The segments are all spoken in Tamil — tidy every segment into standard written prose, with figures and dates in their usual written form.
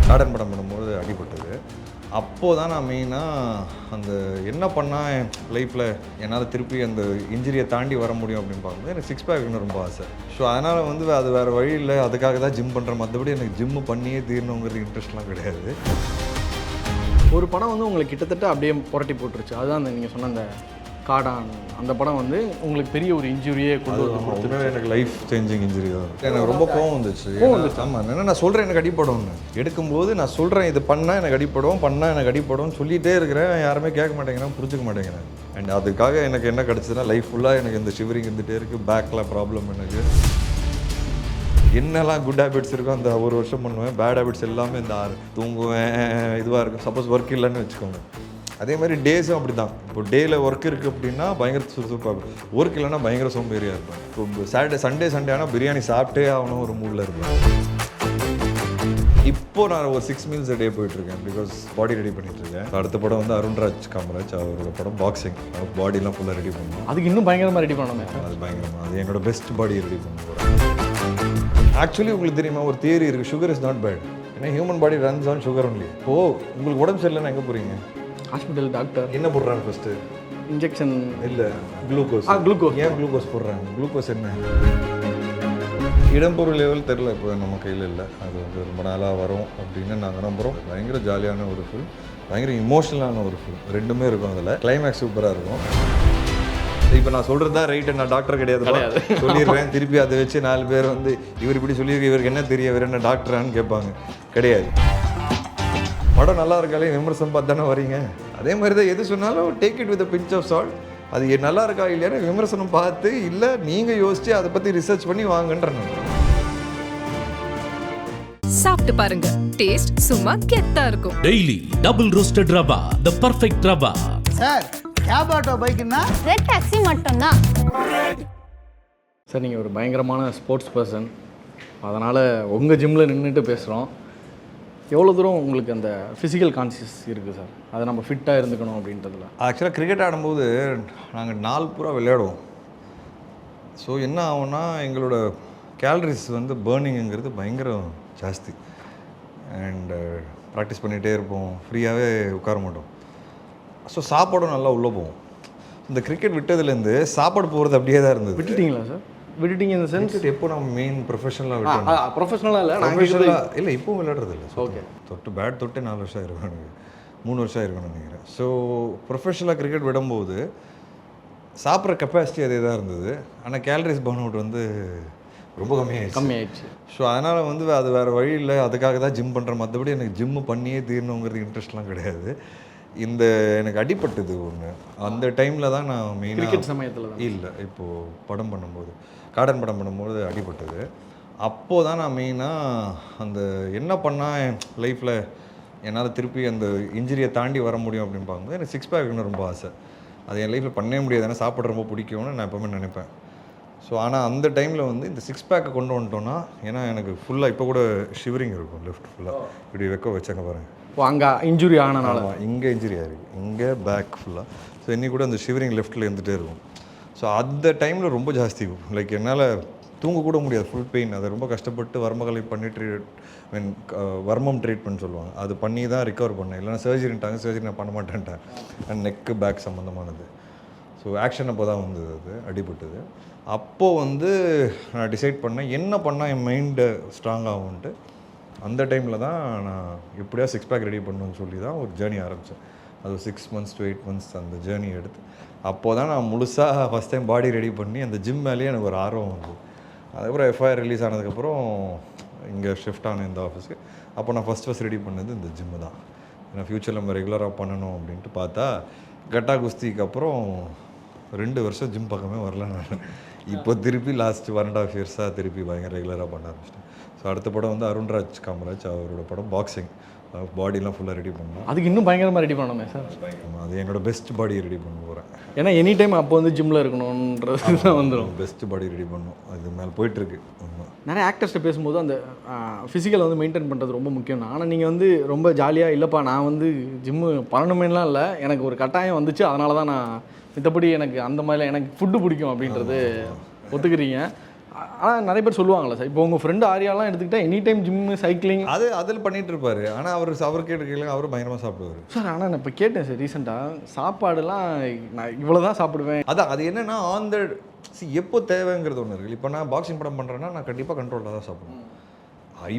கார்டன் படம் பண்ணும்போது அடிபட்டது. அப்போது தான் நான் மெயினாக அந்த என்ன பண்ணால் என் லைஃப்பில் என்னால் திருப்பி அந்த இன்ஜுரியை தாண்டி வர முடியும் அப்படின்னு பார்க்கும்போது எனக்கு சிக்ஸ் பேக்னு ரொம்ப ஆசை. ஸோ அதனால் வந்து அது வேறு வழி இல்லை, அதுக்காக தான் ஜிம் பண்ணுறேன். மற்றபடி எனக்கு ஜிம்மு பண்ணியே தீரணுங்கிறது இன்ட்ரெஸ்ட்லாம் கிடையாது. ஒரு படம் வந்து உங்களுக்கு கிட்டத்தட்ட அப்படியே புரட்டி போட்டுருச்சு. அதுதான் அந்த நீங்கள் சொன்ன அந்த காடான் அந்த படம் வந்து உங்களுக்கு பெரிய ஒரு இன்ஜுரியே கொண்டு வந்து எனக்கு லைஃப் சேஞ்சிங் இன்ஜுரி தான். எனக்கு ரொம்ப கோவம் வந்துச்சு. ஆமாம், என்ன நான் சொல்கிறேன் எனக்கு அடிப்படும்னு. எடுக்கும்போது நான் சொல்கிறேன் இது பண்ணால் எனக்கு அடிப்படும், பண்ணால் எனக்கு அடிப்படும் சொல்லிகிட்டே இருக்கிறேன். யாருமே கேட்க மாட்டேங்கிறேன், புரிஞ்சுக்க மாட்டேங்கிறேன். அண்ட் அதுக்காக எனக்கு என்ன கிடச்சதுன்னா லைஃப் ஃபுல்லாக எனக்கு இந்த ஷிவரிங் இருந்துகிட்டே இருக்குது. பேக்கில் ப்ராப்ளம் எனக்கு. என்னெல்லாம் குட் ஹேபிட்ஸ் இருக்கோ அந்த ஒரு வருஷம் பண்ணுவேன். பேட் ஹேபிட்ஸ் எல்லாமே இந்த தூங்குவேன், இதுவாக இருக்கும். சப்போஸ் ஒர்க் இல்லைன்னு வச்சுக்கோங்க. அதே மாதிரி டேஸும் அப்படி தான். இப்போ டேயில் ஒர்க் இருக்குது அப்படின்னா பயங்கர சுறுசுறுப்பாக இருக்கும். ஒர்க் இல்லைன்னா பயங்கர சோம்பேறியாக இருக்கும். இப்போ சண்டே ஆனால் பிரியாணி சாப்பிட்டே ஆகணும் ஒரு மூடில் இருக்கும். இப்போது நான் ஒரு 6 மீல்ஸ் டே போயிட்டுருக்கேன். பிகாஸ் பாடி ரெடி பண்ணிகிட்ருக்கேன். அடுத்த படம் வந்து அருண்ராஜ் காமராஜ் அவரோட படம் பாக்ஸிங். பாடிலாம் ஃபுல்லாக ரெடி பண்ணணும். அதுக்கு இன்னும் பயங்கரமாக ரெடி பண்ணணும். அது பயங்கரமாக, அது என்னோட பெஸ்ட் பாடியை ரெடி பண்ண போகிறேன். ஆக்சுவலி உங்களுக்கு தெரியுமா ஒரு தியரி இருக்குது, சுகர் இஸ் நாட் பேட். ஏன்னா human body runs on sugar only. உங்களுக்கு உடம்பு சரியில்லைன்னா எங்கே போகிறீங்க? ஹாஸ்பிட்டல் டாக்டர் என்ன போடுறாங்க ஃபஸ்ட்டு? இன்ஜெக்ஷன் இல்லை, குளுக்கோஸ். குளுக்கோஸ். ஏன் குளுக்கோஸ் போடுறாங்க? குளுக்கோஸ் என்ன இடம்பொருள் லெவல் தெரில, இப்போ நம்ம கையில் இல்லை. அது வந்து ரொம்ப நாளாக வரும் அப்படின்னு நாங்கள் நம்புகிறோம். பயங்கர ஜாலியான ஒரு ஃபில்ம், பயங்கர இமோஷனலான ஒரு ஃபில்ம். ரெண்டுமே இருக்கும். அதில் கிளைமேக்ஸ் சூப்பராக இருக்கும். இப்போ நான் சொல்கிறது தான் ரைட்டு, நான் டாக்டர் கிடையாது சொல்லிடுறேன். திருப்பி அதை வச்சு 4 பேர் வந்து இவர் இப்படி சொல்லியிருக்கு, இவருக்கு என்ன தெரியும், இவர் என்ன டாக்டரான்னு கேட்பாங்க. கிடையாது. படம் நல்லா இருக்காலே விமர்சனம் பார்த்து தானே வரீங்க. அதே மாதிரி தான் எது சொன்னாலும் take it with pinch of salt. அது நல்லா இருக்கா இல்லையான்னு விமர்சனம் பார்த்து இல்லை நீங்கள் யோசித்து அதை பற்றி ரிசர்ச் பண்ணி வாங்கன்றேன். சாப்பிட்டு பாருங்க, டேஸ்ட் சும்மா கெத்தா இருக்கும். Daily double roasted rava, the perfect rava. Sir cab auto பைக்குன்னா ரெட் டாக்ஸி மட்டும்தான். சார் நீங்கள் ஒரு பயங்கரமான ஸ்போர்ட்ஸ் பர்சன், அதனால் உங்கள் ஜிம்மில் நின்றுட்டு பேசுகிறோம். எவ்வளோ தூரம் உங்களுக்கு அந்த ஃபிசிக்கல் கான்சியஸ் இருக்குது சார்? அதை நம்ம ஃபிட்டாக இருந்துக்கணும் அப்படின்றதுல. ஆக்சுவலாக கிரிக்கெட் ஆடும்போது நாங்கள் நாள் பூரா விளையாடுவோம். ஸோ என்ன ஆகும்னா எங்களோட கேலரிஸ் வந்து பேர்னிங்குங்கிறது பயங்கர ஜாஸ்தி. அண்டு ப்ராக்டிஸ் பண்ணிகிட்டே இருப்போம், ஃப்ரீயாகவே உட்கார மாட்டோம். ஸோ சாப்பாடும் நல்லா உள்ளே போவோம். இந்த கிரிக்கெட் விட்டதுலேருந்து சாப்பாடு போகிறது அப்படியே தான் இருந்தது. விட்டுட்டிங்களா சார்? விட்டுட்டிங்க இந்த சென்ஸ்? எப்போ நம்ம மெயின் ப்ரொஃபஷனலாக விட்டோம். ப்ரொஃபஷனலாக இல்லை, ப்ரொஃபஷனலாக இல்லை, இப்போவும் விளையாடுறது இல்லை. ஓகே, பேட் தொட்டு 4 வருஷம் ஆயிருக்கும் எனக்கு, 3 வருஷம் ஆயிருக்கும்னு நினைக்கிறேன். ஸோ ப்ரொஃபஷனலாக கிரிக்கெட் விடும்போது சாப்பிட்ற கெப்பாசிட்டி அதே தான் இருந்தது. ஆனால் கேலரிஸ் பர்ன் அவுட் வந்து ரொம்ப கம்மியாயிடுச்சு. ஸோ அதனால் வந்து அது வேறு வழி இல்லை, அதுக்காக தான் ஜிம் பண்ணுறேன். மற்றபடி எனக்கு ஜிம்மு பண்ணியே தீரணுங்கிறது இன்ட்ரெஸ்ட்லாம் கிடையாது. இந்த எனக்கு அடிப்பட்டது ஒன்று, அந்த டைமில் தான் நான் மெயினாக கிரிக்கெட் சமயத்தில் தான் இல்லை, இப்போது படம் பண்ணும்போது கார்டன் படம் பண்ணும்போது அடிபட்டது. அப்போது தான் நான் மெயினாக அந்த என்ன பண்ணால் என் லைஃப்பில் என்னால் திருப்பி அந்த இன்ஜுரியை தாண்டி வர முடியும் அப்படின்னு பார்க்கும்போது எனக்கு சிக்ஸ் பேக்னு ரொம்ப ஆசை. அது என் லைஃப்பில் பண்ணவே முடியாது, ஏன்னா சாப்பிட ரொம்ப பிடிக்கும்னு நான் எப்போவுமே நினைப்பேன். ஸோ ஆனால் அந்த டைமில் வந்து இந்த சிக்ஸ் பேக்கை கொண்டு வந்துட்டோன்னா, ஏன்னா எனக்கு ஃபுல்லாக இப்போ கூட ஷிவரிங் இருக்கும் லெஃப்ட் ஃபுல்லாக. இப்படி வச்சாங்க பாருங்கள். இப்போ அங்கே இன்ஜுரி ஆனனால இங்கே இன்ஜுரி ஆகிருக்கு, இங்கே பேக் ஃபுல்லாக. ஸோ இன்னி கூட அந்த ஷிவரிங் லெஃப்ட்டில் இருந்துகிட்டே இருக்கும். ஸோ அந்த டைமில் ரொம்ப ஜாஸ்தி, லைக் என்னால் தூங்கக்கூட முடியாது, ஃபுல் பெயின். அதை ரொம்ப கஷ்டப்பட்டு வர்மகலை பண்ணி வர்மம் ட்ரீட்மெண்ட் சொல்லுவாங்க, அது பண்ணி தான் ரிகவர் பண்ணேன். இல்லைனா சர்ஜரின்ட்டாங்க, சர்ஜரி நான் பண்ண மாட்டேன்ட்டேன். அண்ட் நெக்கு பேக் சம்மந்தமானது. ஸோ ஆக்ஷன் அப்போ தான் வந்தது, அது அடிபட்டது. அப்போது வந்து நான் டிசைட் பண்ணேன் என்ன பண்ணால் என் மைண்டு ஸ்ட்ராங் ஆகும்ன்ட்டு. அந்த டைமில் தான் நான் எப்படியா சிக்ஸ் பேக் ரெடி பண்ணணும்னு சொல்லி தான் ஒரு ஜேர்னி ஆரம்பித்தேன். அது 6 months to 8 months அந்த ஜேர்னி எடுத்து அப்போ தான் நான் முழுசாக ஃபஸ்ட் டைம் பாடி ரெடி பண்ணி அந்த ஜிம் மேலேயே எனக்கு ஒரு ஆர்வம் வந்தது. அதுக்கப்புறம் எஃப்ஐஆர் ரிலீஸ் ஆனதுக்கப்புறம் இங்கே ஷிஃப்ட் ஆனேன் இந்த ஆஃபீஸ்க்கு. அப்போ நான் ஃபஸ்ட் ரெடி பண்ணது இந்த ஜிம்மு தான். ஏன்னா ஃப்யூச்சரில் நம்ம ரெகுலராக பண்ணணும் அப்படின்ட்டு பார்த்தா கட்டா குஸ்திக்கு அப்புறம் 2 வருஷம் ஜிம் பக்கமே வரல நான். இப்போ திருப்பி லாஸ்ட் 1.5 years திருப்பி பயங்கர ரெகுலராக பண்ண ஆரம்பிச்சிட்டேன். ஸோ அடுத்த படம் வந்து அருண்ராஜ் காமராஜ் அவரோட படம் பாக்ஸிங். பாடிலாம் ஃபுல்லாக ரெடி பண்ணணும். அதுக்கு இன்னும் பயங்கரமாக ரெடி பண்ணணுமே சார்? அது என்னோட பெஸ்ட் பாடியை ரெடி பண்ண போகிறேன். ஏன்னா எனி டைம் அப்போ வந்து ஜிம்மில் இருக்கணுன்றது தான் வந்துடும். பெஸ்ட் பாடி ரெடி பண்ணணும், அது மேலே போயிட்டுருக்கு. நிறைய ஆக்டர்ஸ்ட்டை பேசும்போது அந்த ஃபிசிக்கலை வந்து மெயின்டைன் பண்ணுறது ரொம்ப முக்கியம். ஆனால் நீங்கள் வந்து ரொம்ப ஜாலியாக இல்லைப்பா நான் வந்து ஜிம்மு பண்ணணுமேலாம் இல்லை, எனக்கு ஒரு கட்டாயம் வந்துச்சு அதனால தான் நான், மற்றபடி எனக்கு அந்த மாதிரிலாம் எனக்கு ஃபுட்டு பிடிக்கும் அப்படின்றது ஒத்துக்கிறீங்க. ஆனால் நிறைய பேர் சொல்லுவாங்களா சார், இப்போ உங்கள் ஃப்ரெண்டு ஆரியாலாம் எடுத்துக்கிட்டால் எனி டைம் ஜிம்மு சைக்கிளிங் அதில் பண்ணிட்டு இருப்பாரு. ஆனால் அவர் கேட்டு அவரும் பயங்கரமாக சாப்பிடுவார் சார். ஆனால் நான் இப்போ கேட்டேன் சார் ரீசெண்டாக, சாப்பாடுலாம் நான் இவ்வளோ தான் சாப்பிடுவேன். அதான் அது என்னன்னா ஆன் த எப்போ தேவைங்கிறது ஒன்று இருக்குது. இப்போ நான் பாக்ஸிங் படம் பண்ணுறேன்னா நான் கண்டிப்பாக கண்ட்ரோலாக தான் சாப்பிடுவேன்.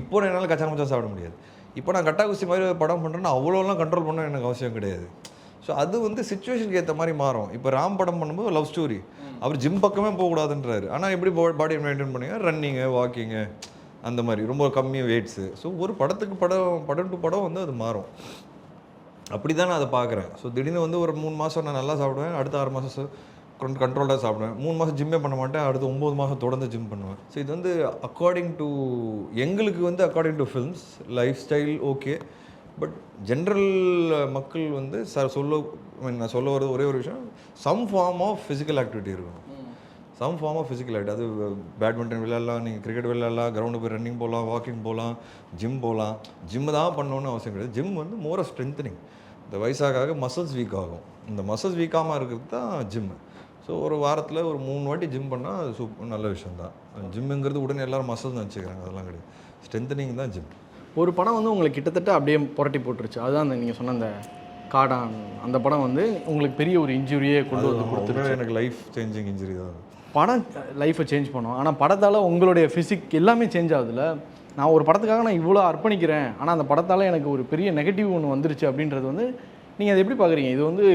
இப்போ என்னால் கச்சான மச்சா சாப்பிட முடியாது. இப்போ நான் கட்டா குஸ்தி மாதிரி படம் பண்ணுறேன்னா அவ்வளோலாம் கண்ட்ரோல் பண்ண எனக்கு அவசியம் கிடையாது. ஸோ அது வந்து சுச்சுவேஷனுக்கு ஏற்ற மாதிரி மாறும். இப்போ ராம் படம் பண்ணும்போது லவ் ஸ்டோரி, அவர் ஜிம் பக்கமே போகக்கூடாதுன்றாரு. ஆனால் எப்படி பாடியை மெயின்டைன் பண்ணுங்க, ரன்னிங்கு வாக்கிங்கு அந்த மாதிரி ரொம்ப கம்மி வெயிட்ஸு. ஸோ ஒரு படத்துக்கு படம் டு படம் வந்து அது மாறும். அப்படி தான் நான் அதை பார்க்குறேன். ஸோ திடீர்னு வந்து ஒரு 3 மாதம் நான் நல்லா சாப்பிடுவேன், அடுத்த 6 மாதம் கண்ட்ரோலாக சாப்பிடுவேன், 3 மாதம் ஜிம்மே பண்ண மாட்டேன், அடுத்து 9 மாதம் தொடர்ந்து ஜிம் பண்ணுவேன். ஸோ இது வந்து அக்கார்டிங் டு எங்களுக்கு வந்து according to films lifestyle okay. But general மக்கள் வந்து நான் சொல்ல வர ஒரே ஒரு விஷயம், some form of physical activity இருக்கணும். Some form of physical activity, அது பேட்மிண்டன் விளையாடலாம், நீங்கள் கிரிக்கெட் விளையாடலாம், கிரவுண்டு போய் ரன்னிங் போகலாம், வாக்கிங் போகலாம், ஜிம் போகலாம். ஜிம்மு தான் பண்ணணுன்னு அவசியம் கிடையாது. ஜிம் வந்து மோர் ஆஃப் ஸ்ட்ரென்த்தனிங். இந்த வயசாக மசில்ஸ் வீக் ஆகும். இந்த மசில்ஸ் வீக்காமல் இருக்கிறது தான் ஜிம்மு. ஸோ ஒரு வாரத்தில் ஒரு 3 வாட்டி ஜிம் பண்ணால் அது நல்ல விஷயம் தான். ஜிம்முங்கிறது உடனே எல்லோரும் மசில்ஸ் நினச்சிக்கிறாங்க, அதெல்லாம் கிடையாது. ஸ்ட்ரென்த்தனிங் தான் ஜிம். ஒரு படம் வந்து உங்களுக்கு கிட்டத்தட்ட அப்படியே புரட்டி போட்டுருச்சு, அதுதான் அந்த நீங்கள் சொன்ன அந்த காடான். அந்த படம் வந்து உங்களுக்கு பெரிய ஒரு இன்ஜுரியே கொண்டு வந்து கொடுத்துருச்சு. எனக்கு லைஃப் சேஞ்சிங் இன்ஜுரி தான். படம் லைஃப்பை சேஞ்ச் பண்ணோம், ஆனால் படத்தால் உங்களுடைய ஃபிசிக் எல்லாமே சேஞ்ச் ஆகுதுல்ல. நான் ஒரு படத்துக்காக நான் இவ்வளோ அர்ப்பணிக்கிறேன், ஆனால் அந்த படத்தால் எனக்கு ஒரு பெரிய நெகட்டிவ் ஒன்று வந்துருச்சு அப்படின்றது வந்து நீங்கள் அதை எப்படி பார்க்குறீங்க? இது வந்து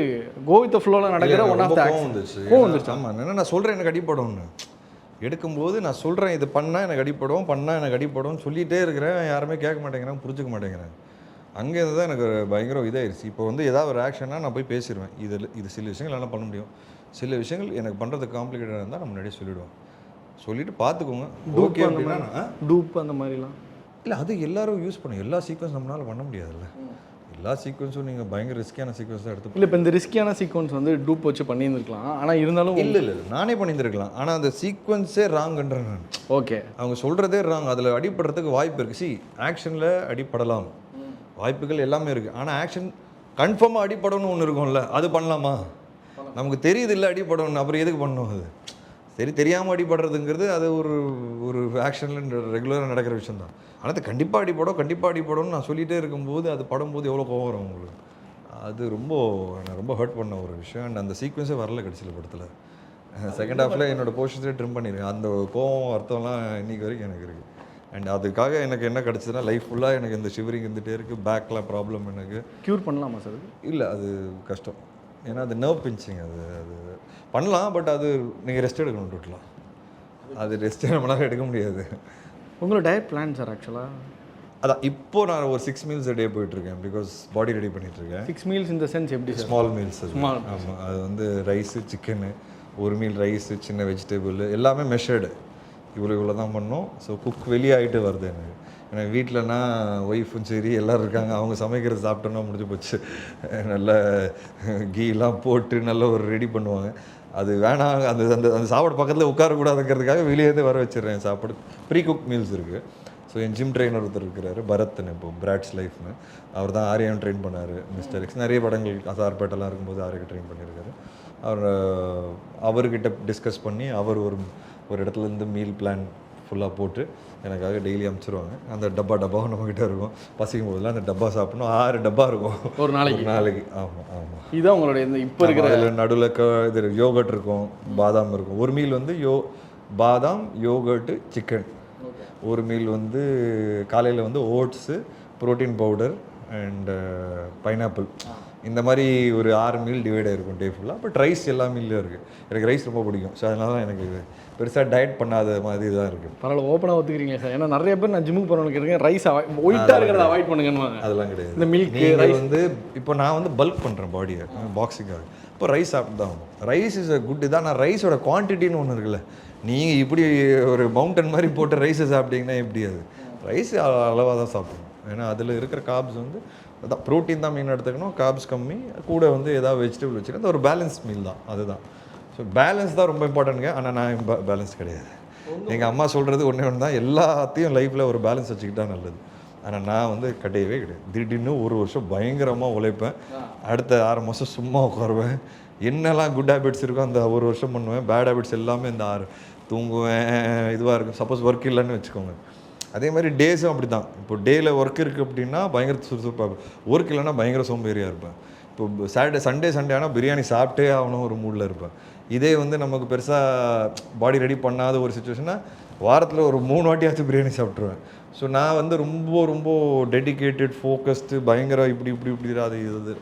கோ வித் ஃப்ளோவில் நடக்கிற ஒன் ஆஃப் த வந்துருச்சு. ஆமாம், என்ன நான் சொல்கிறேன் எனக்கு அடிப்படம்னு எடுக்கும்போது நான் சொல்கிறேன், இது பண்ணால் எனக்கு அடிப்படும், பண்ணால் எனக்கு அடிப்படும் சொல்லிகிட்டே இருக்கிறேன். யாருமே கேட்க மாட்டேங்கிறேன், புரிஞ்சுக்க மாட்டேங்கிறேன். அங்கேருந்து தான் எனக்கு பயங்கர இதாகிடுச்சு. இப்போ வந்து ஏதாவது ஒரு ஆக்ஷனாக நான் போய் பேசிடுவேன். இது சில விஷயங்கள் என்னால் பண்ண முடியும், சில விஷயங்கள் எனக்கு பண்ணுறதுக்கு காம்ப்ளிகேட்டடாக இருந்தால் நான் முன்னாடியே சொல்லிவிடுவோம். சொல்லிவிட்டு பார்த்துக்கோங்க ஓகே அப்படின்னா. டூப் அந்த மாதிரிலாம் இல்லை, அது எல்லோரும் யூஸ் பண்ணும். எல்லா சீக்வன்ஸ் நம்மளால் பண்ண முடியாதுல்ல. எல்லா சீக்வன்ஸும் நீங்கள் பயங்கர ரிஸ்கியான சீக்வன்ஸ் தான் எடுத்து. இல்லை, இப்போ இந்த ரிஸ்கியான சீக்வன்ஸ் வந்து டூப் வச்சு பண்ணியிருந்துருக்கலாம், ஆனால் இருந்தாலும் இல்லை நானே பண்ணியிருந்துருக்கலாம். ஆனால் அந்த சீக்வன்ஸே ராங்குன்றேன் நான். ஓகே, அவங்க சொல்கிறதே ராங். அதில் அடிப்படுறதுக்கு வாய்ப்பு இருக்குது. ஆக்ஷனில் அடிப்படலாம், வாய்ப்புகள் எல்லாமே இருக்குது. ஆனால் ஆக்ஷன் கன்ஃபார்மாக அடிப்படணும்னு ஒன்று இருக்கும்ல, அது பண்ணலாமா? நமக்கு தெரியுது இல்லை அடிப்படணும், அப்புறம் எதுக்கு பண்ணணும்? அது சரி, தெரியாமல் அடிபடுறதுங்கிறது அது ஒரு ஆக்ஷனில் ரெகுலராக நடக்கிற விஷயம் தான். ஆனால் அது கண்டிப்பாக அடிப்படும்னு நான் சொல்லிகிட்டே இருக்கும்போது அது படும்போது எவ்வளோ கோவம் வரும் உங்களுக்கு. அது நான் ரொம்ப ஹர்ட் பண்ண ஒரு விஷயம். அண்ட் அந்த சீக்வன்ஸே வரல கடைசியில் படத்தில். செகண்ட் ஹாஃபில் என்னோடய போர்ஷன்ஸே ட்ரிம் பண்ணியிருக்கேன். அந்த கோவம் அர்த்தம்லாம் இன்றைக்கி வரைக்கும் எனக்கு இருக்குது. அண்ட் அதுக்காக எனக்கு என்ன கிடச்சிதுன்னா, லைஃப் ஃபுல்லாக எனக்கு இந்த ஷிவரிங் இருந்துகிட்டே இருக்குது. பேக்கில் ப்ராப்ளம் எனக்கு. க்யூர் பண்ணலாமா சார்? இல்லை, அது கஷ்டம். ஏன்னா அது நர்வ் பிஞ்சிங். அது பண்ணலாம், பட் அது நீங்கள் ரெஸ்ட் எடுக்கணும் டோட்டலாக. அது ரெஸ்ட்டே நம்மளால் எடுக்க முடியாது. உங்களோட டயட் பிளான் சார் ஆக்சுவலாக அதான் இப்போது நான் ஒரு 6 மீல்ஸ் டே போயிட்டுருக்கேன். பிகாஸ் பாடி ரெடி பண்ணிகிட்ருக்கேன். 6 மீல்ஸ் இந்த சென்ஸ் எப்படி? Small meals. ஆமாம், அது வந்து ரைஸு, சிக்கனு, ஒரு மீல் ரைஸு, சின்ன வெஜிடபிள் எல்லாமே மெஷர்டு. இவ்வளோ தான் பண்ணோம். ஸோ குக் வெளியே ஆகிட்டு வருது எனக்கு. எனக்கு வீட்டிலனா ஒய்ஃபும் சரி எல்லோரும் இருக்காங்க, அவங்க சமைக்கிறது சாப்பிட்டோன்னா முடிஞ்சு போச்சு. நல்ல கீலாம் போட்டு நல்ல ஒரு ரெடி பண்ணுவாங்க. அது வேணாம், அந்த அந்த அந்த சாப்பாடு பக்கத்தில் உட்காரக்கூடாதுங்கிறதுக்காக வெளியேருந்து வர வச்சிடுறேன் சாப்பாடு. ப்ரீ குக் மீல்ஸ் இருக்குது. ஸோ என் ஜிம் ட்ரெயினர் ஒருத்தர் இருக்கிறாரு, பரத்னு, இப்போ பிராட்ஸ் லைஃப்னு. அவர் தான் ஆரியாவும் ட்ரெயின் பண்ணார், மிஸ்டர் எக்ஸ் நிறைய படங்கள் அசார்பேட்டெல்லாம் இருக்கும்போது ஆரியாவுக்கு ட்ரெயின் பண்ணியிருக்காரு. அவர்கிட்ட டிஸ்கஸ் பண்ணி அவர் ஒரு இடத்துலேருந்து மீல் பிளான் ஃபுல்லாக போட்டு எனக்காக டெய்லி அனுப்பிச்சிருவாங்க. அந்த டப்பாவும் நம்மக்கிட்ட இருக்கும். பசிக்கும் போதெல்லாம் அந்த டப்பா சாப்பிடணும். 6 டப்பா இருக்கும் ஒரு நாளைக்கு. ஆமாம். இதுதான் உங்களுடைய இந்த இப்போ இருக்கிற இதில் நடுவில் இது யோகர்ட் இருக்கும், பாதாம் இருக்கும். ஒரு மீல் வந்து பாதாம், யோகர்ட்டு, சிக்கன். ஒரு மீல் வந்து காலையில் வந்து oats, protein powder and pineapple. இந்த மாதிரி ஒரு 6 மீல் டிவைட் ஆகிருக்கும் டே ஃபுல்லாக. பட் ரைஸ் எல்லா மீல்லையும் இருக்குது. எனக்கு ரைஸ் ரொம்ப பிடிக்கும். ஸோ அதனால தான் எனக்கு பெருசாக டயட் பண்ணாத மாதிரி தான் இருக்குது. பரவாயில்ல, ஓப்பனாக ஒத்துக்கிறீங்க சார். ஏன்னா நிறைய பேர் நான் ஜிம்முக்கு போகிறவங்களுக்கு இருக்கேன், ரைஸ் ஒயிட்டாக இருக்கிறத அவாய்ட் பண்ணுங்கன்னு. அதெல்லாம் கிடையாது. இந்த மில்க் ரைஸ் வந்து இப்போ நான் வந்து பல்க் பண்ணுறேன் பாடியை, பாக்ஸிங்காக. இப்போ ரைஸ் சாப்பிட்டு தான் ஆகும். ரைஸ் இஸ் அ குட் இதான். நான் ரைஸோட குவான்டிட்டின்னு ஒன்று இருக்குல்ல, நீங்கள் இப்படி ஒரு மவுண்டன் மாதிரி போட்டு ரைஸை சாப்பிட்டீங்கன்னா எப்படி? அது ரைஸ் அளவாக தான் சாப்பிடணும். ஏன்னா அதில் இருக்கிற கார்ப்ஸ் வந்து அதான் ப்ரோட்டீன் தான் மீன் எடுத்துக்கணும், கார்ப்ஸ் கம்மி, கூட வந்து ஏதாவது வெஜிடபிள் வச்சுக்கணும். ஒரு பேலன்ஸ் மீல் தான் அதுதான். ஸோ பேலன்ஸ் தான் ரொம்ப இம்பார்ட்டன்ட்ங்க. ஆனால் நான் பேலன்ஸ் கிடையாது. எங்கள் அம்மா சொல்கிறது ஒன்று தான், எல்லாத்தையும் லைஃப்பில் ஒரு பேலன்ஸ் வச்சுக்கிட்டா நல்லது. ஆனால் நான் வந்து கிடையவே கிடையாது. திடீர்னு ஒரு வருஷம் பயங்கரமாக உழைப்பேன், அடுத்த 6 மாதம் சும்மா உட்காருவேன். என்னெல்லாம் குட் ஹேபிட்ஸ் இருக்கோ அந்த ஒரு வருஷம் பண்ணுவேன், பேட் ஹேபிட்ஸ் எல்லாமே இந்த தூங்குவேன், இதுவாக இருக்கும். சப்போஸ் ஒர்க் இல்லைன்னு வச்சுக்கோங்க. அதே மாதிரி டேஸும் அப்படி தான். இப்போ டேயில் ஒர்க் இருக்குது அப்படின்னா பயங்கர சுறுசுறுப்பாக இருக்கும், ஒர்க் இல்லைன்னா பயங்கர சோம்பேறியாக இருப்பேன். இப்போ சண்டே ஆனால் பிரியாணி சாப்பிட்டே ஆகணும் ஒரு மூடில் இருப்பேன். இதே வந்து நமக்கு பெருசாக பாடி ரெடி பண்ணாத ஒரு சுச்சுவேஷனாக வாரத்தில் ஒரு 3 வாட்டியாச்சும் பிரியாணி சாப்பிட்ருவேன். ஸோ நான் வந்து ரொம்ப ரொம்ப டெடிக்கேட்டட், ஃபோக்கஸ்டு, பயங்கர இப்படி அது இது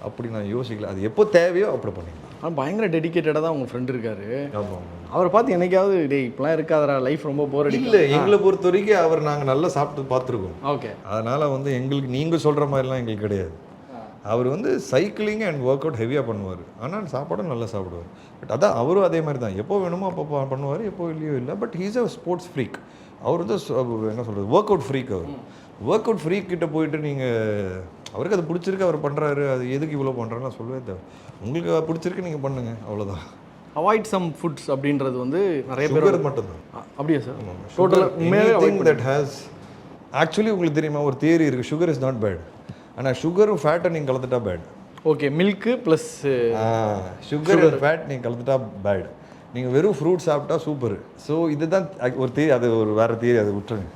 அப்படி நான் யோசிக்கல. அது எப்போ தேவையோ அப்படி பண்ணிக்கலாம். ஆனால் பயங்கர டெடிக்கேட்டடாக தான் உங்கள் ஃப்ரெண்டு இருக்காரு. ஆமாம். அவரை பார்த்து என்னைக்காவது டேய் இப்பெல்லாம் இருக்காதரா, லைஃப் ரொம்ப போர் அடிக்கல? இல்லை, எங்களை பொறுத்த வரைக்கும் அவர் நாங்கள் நல்லா சாப்பிட்டு பார்த்துருக்கோம். ஓகே. அதனால் வந்து எங்களுக்கு நீங்கள் சொல்கிற மாதிரிலாம் எங்களுக்கு கிடையாது. அவர் வந்து சைக்கிளிங் அண்ட் ஒர்க் அவுட் ஹெவியாக பண்ணுவார், ஆனால் சாப்பாடும் நல்லா சாப்பிடுவார். பட் அதான் அவரும் அதே மாதிரி தான், எப்போ வேணுமோ அப்போ பண்ணுவார், எப்போ இல்லையோ இல்லை. But he's a sports freak. அவர் வந்து என்ன சொல்கிறது, ஒர்க் அவுட் ஃப்ரீக். அவர் ஒர்க் அவுட் ஃப்ரீக் கிட்ட போயிட்டு நீங்கள் அவருக்கு அது பிடிச்சிருக்கு அவர் பண்ணுறாரு, அது எதுக்கு இவ்வளோ பண்ணுறாருன்னு நான் சொல்லவே தேவை. உங்களுக்கு பிடிச்சிருக்கு நீங்கள் பண்ணுங்கள், அவ்வளோதான். அவாய்ட் சம் ஃபுட்ஸ் அப்படின்றது வந்து நிறைய பேர் சுகர் மட்டும்தான். அப்படியா சார்? டோட்டலாக தட் ஹேஸ் ஆக்சுவலி உங்களுக்கு தெரியுமா ஒரு தியரி இருக்குது, சுகர் இஸ் நாட் பேட், ஆனால் சுகரும் ஃபேட்டை நீங்கள் கலந்துட்டா bad. Okay, milk plus sugar and fat நீங்கள் கலந்துட்டா பேட். நீங்கள் வெறும் ஃப்ரூட் சாப்பிட்டா சூப்பர். ஸோ இதுதான் ஒரு தியரி, அது ஒரு வேறு தியரி, அதை விட்டுருங்க.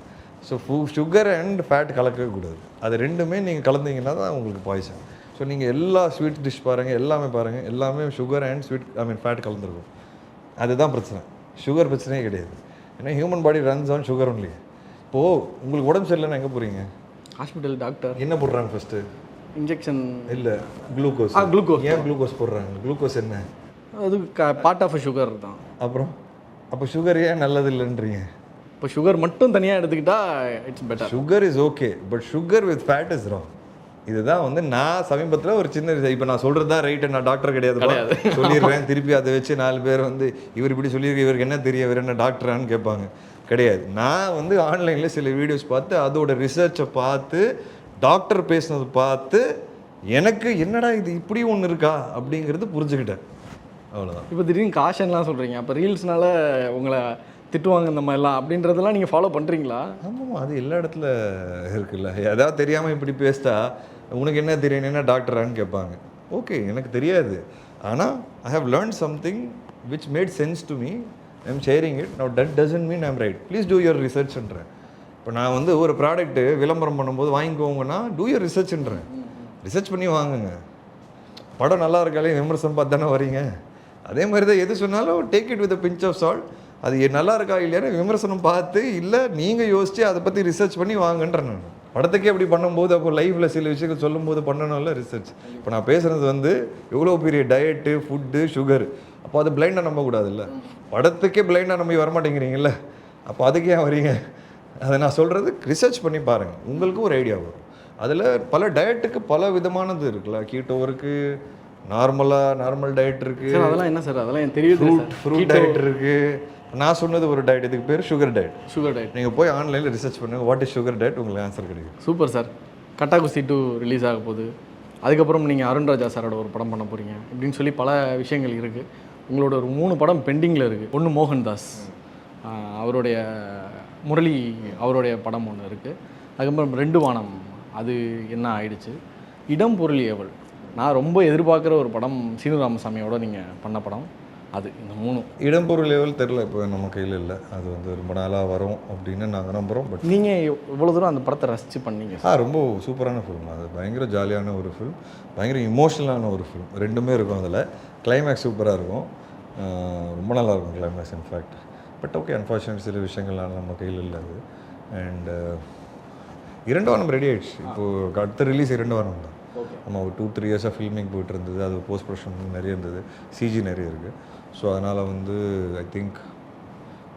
ஸோ சுகர் அண்ட் ஃபேட் கலக்கவே கூடாது. அது ரெண்டுமே நீங்கள் கலந்தீங்கன்னா தான் உங்களுக்கு பாய்சன். ஸோ நீங்கள் எல்லா ஸ்வீட் டிஷ் பாருங்கள், எல்லாமே சுகர் அண்ட் ஃபேட் கலந்துருக்கும். அதுதான் பிரச்சனை. சுகர் பிரச்சனையே கிடையாது. ஏன்னா human body runs on sugar only. இப்போது உங்களுக்கு உடம்பு சரியில்லைன்னா எங்கே போகிறீங்க? ஹாஸ்பிட்டல். டாக்டர் என்ன போடுறாங்க ஃபஸ்ட்டு? இன்ஜெக்ஷன் இல்லை, குளுக்கோஸ். குளுக்கோஸ். ஏன் குளுக்கோஸ் போடுறாங்க? குளுக்கோஸ் என்ன? அது பார்ட் ஆஃப் சுகர் தான். அப்புறம் அப்போ சுகர் ஏன் நல்லது இல்லைன்றீங்க? இப்போ சுகர் மட்டும் தனியாக எடுத்துக்கிட்டா it's better. Sugar is okay, but sugar with fat is wrong. இதுதான் வந்து நான் சமீபத்தில் ஒரு சின்ன, இப்போ நான் சொல்கிறது தான் ரைட்டு, நான் டாக்டர் கிடையாது சொல்லிடுறேன். திருப்பி அதை வச்சு 4 பேர் வந்து இவர் இப்படி சொல்லியிருக்கு, இவருக்கு என்ன தெரியும், இவர் என்ன டாக்டரான்னு கேட்பாங்க. கிடையாது. நான் வந்து ஆன்லைனில் சில வீடியோஸ் பார்த்து அதோட ரிசர்ச்சை பார்த்து டாக்டர் பேசினது பார்த்து எனக்கு என்னடா இது இப்படி ஒன்று இருக்கா அப்படிங்கிறது புரிஞ்சுக்கிட்டேன். அவ்வளோதான். இப்போ திடீர்னு காஷன்லாம் சொல்கிறீங்க, அப்போ ரீல்ஸ்னால உங்களை திட்டுவாங்க இந்த மாதிரிலாம் அப்படின்றதெல்லாம் நீங்கள் ஃபாலோ பண்ணுறீங்களா? ஆமாம், அது எல்லா இடத்துல இருக்குல்ல. ஏதாவது தெரியாமல் இப்படி பேசிட்டா உனக்கு என்ன தெரியும், என்ன டாக்டரான்னு கேட்பாங்க. ஓகே, எனக்கு தெரியாது, ஆனால் I have learn something which made sense to me, I am sharing it. Now that doesn't mean I am right. Please do your ரிசர்ச்ன்றேன். இப்போ நான் வந்து ஒரு ப்ராடக்ட்டு விளம்பரம் பண்ணும்போது வாங்கிக்கோங்கன்னா டூ யுவர் ரிசர்ச்ன்றேன். ரிசர்ச் பண்ணி வாங்குங்க. படம் நல்லா இருக்காலே விமர்சனம் பார்த்து தானே வரீங்க. அதே மாதிரி தான் எது சொன்னாலும் take it with a pinch of salt. அது நல்லா இருக்கா இல்லையான்னு விமர்சனம் பார்த்து, இல்லை நீங்கள் யோசித்து அதை பற்றி ரிசர்ச் பண்ணி வாங்கன்றேன். நான் படத்துக்கே அப்படி பண்ணும்போது அப்போ லைஃப்பில் சில விஷயங்கள் சொல்லும்போது பண்ணணும்ல ரிசர்ச். இப்போ நான் பேசுகிறது வந்து எவ்வளோ பெரிய டயட்டு, ஃபுட்டு, சுகர். அப்போ அது பிளைண்டாக நம்பக்கூடாதுல்ல. படத்துக்கே பிளைண்டாக நம்பி வரமாட்டேங்கிறீங்கல்ல, அப்போ அதுக்கே ஏன் வரீங்க? அதை நான் சொல்கிறது ரிசர்ச் பண்ணி பாருங்கள், உங்களுக்கும் ஒரு ஐடியா வரும். அதில் பல டயட்டுக்கு பல விதமானது இருக்குல்ல. கீட்டோ இருக்குது, நார்மல் டயட் இருக்குது. அதெல்லாம் என்ன சார்? அதெல்லாம் எனக்கு தெரியுது. ஃப்ரூட் டயட் இருக்குது. நான் சொன்னது ஒரு டயட், இதுக்கு பேர் சுகர் டயட். Sugar diet. நீங்கள் போய் ஆன்லைனில் ரிசர்ச் பண்ணுங்கள், வாட் இஸ் சுகர் டயட், உங்களுக்கு ஆன்சர் கிடைக்கும். Super sir. கட்டாகுஸ்தி 2 ரிலீஸ் ஆக போகுது. அதுக்கப்புறம் நீங்கள் அருண்ராஜா சாரோட ஒரு படம் பண்ண போகிறீங்க இப்படின்னு சொல்லி பல விஷயங்கள் இருக்குது. உங்களோட ஒரு 3 படம் பெண்டிங்கில் இருக்குது. ஒன்று மோகன்தாஸ், அவருடைய முரளி அவருடைய படம் ஒன்று இருக்குது. அதுக்கப்புறம் 2 வானம், அது என்ன ஆயிடுச்சு. இடம் பொருள் ஏவல், நான் ரொம்ப எதிர்பார்க்குற ஒரு படம், சீனு ராமசாமியோட நீங்கள் பண்ண படம். அது இந்த 3. இடம்பொருள் லெவல் தெரில, இப்போ நம்ம கையில் இல்லை. அது வந்து ரொம்ப நாளாக வரும் அப்படின்னு நாங்கள் நம்புகிறோம். பட் நீங்கள் இவ்வளோ தூரம் அந்த படத்தை ரசித்து பண்ணீங்க. ரொம்ப சூப்பரான ஃபிலிம். அது பயங்கர ஜாலியான ஒரு ஃபிலிம், பயங்கர இமோஷனலான ஒரு ஃபிலிம். ரெண்டுமே இருக்கும் அதில். கிளைமேக்ஸ் சூப்பராக இருக்கும், ரொம்ப நல்லாயிருக்கும் climax in fact. But okay, unfortunate சில விஷயங்கள்லாம் நம்ம கையில் இல்லை அது. அண்ட் 2 வாரம் ரெடி ஆகிடுச்சு. இப்போது அடுத்த ரிலீஸ் 2 வாரம் தான். நம்ம ஒரு 2-3 இயர்ஸாக ஃபில்மிங் போய்ட்டு இருந்தது. அது போஸ்ட் ப்ரொடக்ஷன் நிறைய இருந்தது, சிஜி நிறைய இருக்குது. ஸோ அதனால் வந்து ஐ திங்க்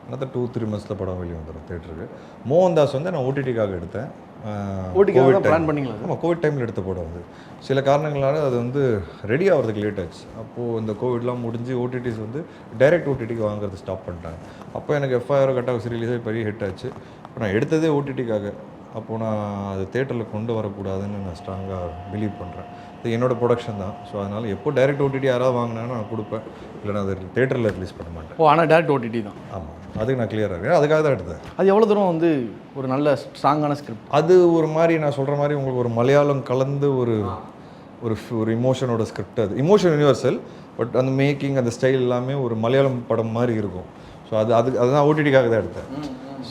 another 2-3 monthஸில் படம் வெளியே வந்துடும் தேட்டருக்கு. மோகன்தாஸ் வந்து நான் ஓடிடிக்காக எடுத்தேன். பிளான் பண்ணிங்களா? ஆமாம், கோவிட் டைமில் எடுத்த படம் அது. சில காரணங்களால் அது வந்து ரெடி ஆகிறதுக்கு லேட் ஆச்சு. அப்போது இந்த கோவிட்லாம் முடிஞ்சு ஓடிடிஸ் வந்து டைரக்ட் ஓடிடிக்கு வாங்குறது ஸ்டாப் பண்ணிட்டாங்க. அப்போ எனக்கு எஃப்ஐஆர் கட்டாக ரிலீஸாக பெரிய ஹிட் ஆச்சு. இப்போ நான் எடுத்ததே ஓடிடிக்காக. அப்போது நான் அது தேட்டரில் கொண்டு வரக்கூடாதுன்னு நான் ஸ்ட்ராங்காக பிலீவ் பண்ணுறேன். இது என்னோடய ப்ரொடக்ஷன் தான். ஸோ அதனால் எப்போ டைரக்ட் ஓடிடி யாராவது வாங்கினாங்கன்னா நான் கொடுப்பேன், இல்லைனா அது தேட்டரில் ரிலீஸ் பண்ண மாட்டேன். ஆனால் டேரக்ட் ஓடிடி தான். ஆமாம், அதுக்கு நான் கிளியராக இருக்கேன். அதுக்காக தான் எடுத்தேன். அது எவ்வளோ தூரம் வந்து ஒரு நல்ல ஸ்ட்ராங்கான ஸ்கிரிப்ட்? அது ஒரு மாதிரி நான் சொல்கிற மாதிரி உங்களுக்கு ஒரு மலையாளம் கலந்து ஒரு ஒரு இமோஷனோட ஸ்கிரிப்ட். அது இமோஷன் யூனிவர்சல், பட் அந்த மேக்கிங், அந்த ஸ்டைல் எல்லாமே ஒரு மலையாளம் படம் மாதிரி இருக்கும். ஸோ ஸோ அதுதான் ஓடிடிக்காக தான் எடுத்தேன்.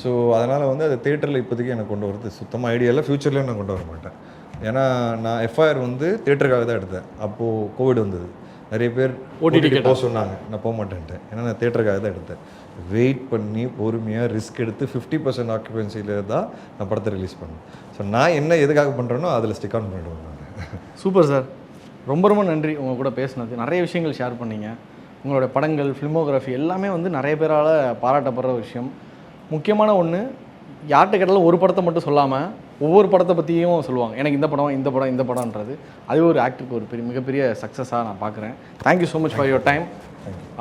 ஸோ அதனால் வந்து அது தேட்டரில் இப்போதைக்கு எனக்கு கொண்டு வரது சுத்தமாக ஐடியா இல்லை, ஃப்யூச்சர்லேயும் நான் கொண்டு வர மாட்டேன். ஏன்னா நான் எஃப்ஐஆர் வந்து தேட்டருக்காக தான் எடுத்தேன். அப்போது கோவிட் வந்தது, நிறைய பேர் ஓடிடி போக சொன்னாங்க, நான் போக மாட்டேன்ட்டேன். ஏன்னா நான் தேட்டருக்காக தான் எடுத்தேன். வெயிட் பண்ணி பொறுமையாக ரிஸ்க் எடுத்து 50% ஆக்குபென்சியில் தான் நான் படத்தை ரிலீஸ் பண்ணேன். ஸோ நான் என்ன எதுக்காக பண்ணுறேனோ அதில் ஸ்டிக் ஆன் பண்ணிடுவேன் நான். சூப்பர் சார், ரொம்ப ரொம்ப நன்றி உங்கள் கூட பேசினது. நிறைய விஷயங்கள் ஷேர் பண்ணீங்க. உங்களோட படங்கள், ஃபிலிமோகிராஃபி எல்லாமே வந்து நிறைய பேரால் பாராட்டப்படுற விஷயம். முக்கியமான ஒன்று, யார்கிட்ட கேட்டாலும் ஒரு படத்தை மட்டும் சொல்லாமல் ஒவ்வொரு படத்தை பற்றியும் சொல்லுவாங்க. எனக்கு இந்த படம்ன்றது அது ஒரு ஆக்டருக்கு ஒரு மிகப்பெரிய சக்ஸஸாக நான் பார்க்குறேன். Thank you so much for your time.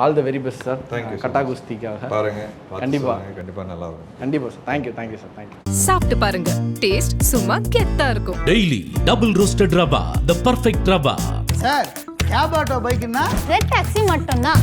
All the very best sir. Thank you. Gatta குஸ்திக்காக பாருங்க, கண்டிப்பாக நல்லா இருக்கும். கண்டிப்பாக சார். Thank you sir. தேங்க்யூ. சாப்பிட்டு பாருங்க, டேஸ்ட் சும்மா கெத்தா இருக்கும். Daily double roasted rava, the perfect rava. Sir cab auto பைக்குன்னா ரெட் டாக்ஸி மட்டும்தான்.